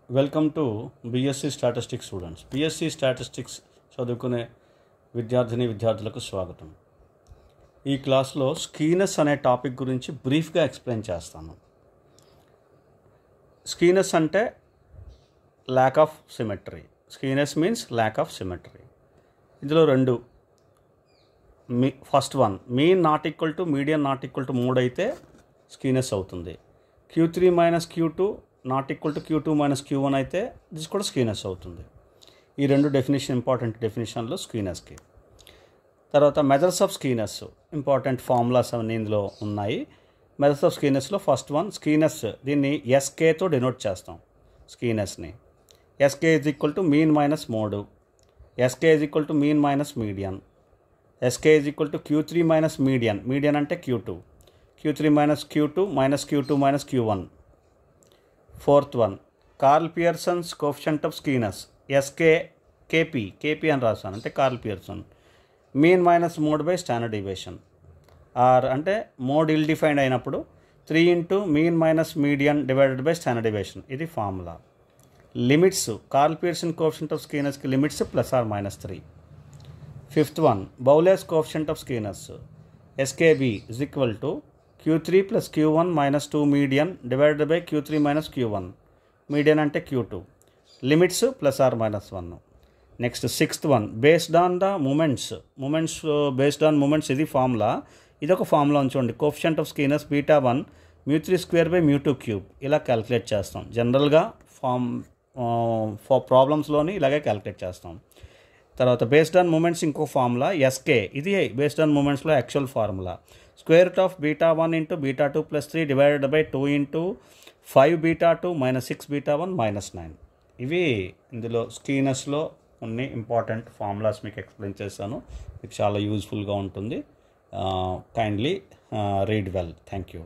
Welcome to BSc statistics students. BSc statistics చదువుకునే విద్యార్థులకు స్వాగతం. ఈ క్లాస్లో స్కీనెస్ అనే టాపిక్ గురించి బ్రీఫ్గా ఎక్స్ప్లెయిన్ చేస్తాను. స్కీనెస్ అంటే lack of symmetry. Skewness means lack of symmetry. ఇందులో రెండు, first one mean not equal to median not equal to 3 అయితే స్కీనెస్ అవుతుంది. Q3 minus Q2 not equal to Q2 minus Q1 అయితే this కూడా skewness అవుతుంది. ఈ రెండు డెఫినేషన్ ఇంపార్టెంట్ డెఫినేషన్లో స్కీనెస్కి. తర్వాత measures of skewness important formulas అన్నీ ఇందులో ఉన్నాయి. మెజర్స్ ఆఫ్ స్కీనెస్లో ఫస్ట్ వన్ స్కీనెస్, దీన్ని ఎస్కేతో డినోట్ చేస్తాం. స్కీనెస్ని SK is equal to mean minus mode, SK is equal to mean minus median, SK is equal to Q3 minus median, median అంటే Q2, Q3 minus Q2 minus Q2 minus Q1. Fourth one Karl Pearson's coefficient of skewness, SK KP అని రాస్తాను, అంటే Karl Pearson. Mean minus mode by standard deviation, or అంటే mode ill defined అయినప్పుడు 3 into mean minus median divided by standard deviation. ఇది formula. Limits Karl Pearson coefficient of స్కీనెస్కి limits +or-3. Fifth one Bowley's coefficient of skewness, SKB is equal to Q3 plus Q1 minus 2 median divided by Q3 minus Q1, median అంటే Q2, limits +or-1. Next sixth one based on the moments based on moments. ఇది formula. ఇదొక formula ఉంచండి. Coefficient of skewness β1 μ3² by μ2³ ఇలా calculate చేస్తాం. జనరల్గా ప్రాబ్లమ్స్లోని ఇలాగే calculate చేస్తాం. తర్వాత బేస్డ్ ఆన్ మూమెంట్స్ ఇంకో ఫార్ములా ఎస్కే, ఇది బేస్డ్ ఆన్ మూమెంట్స్లో actual formula. Square root of β1 into β2 plus 3 divided by 2 into 5 β2 minus 6 β1 minus 9. ఇవి ఇందులో స్కీనెస్లో కొన్ని ఇంపార్టెంట్ ఫార్ములాస్ మీకు ఎక్స్ప్లెయిన్ చేశాను. మీకు చాలా యూజ్ఫుల్గా ఉంటుంది. Kindly read well. Thank you.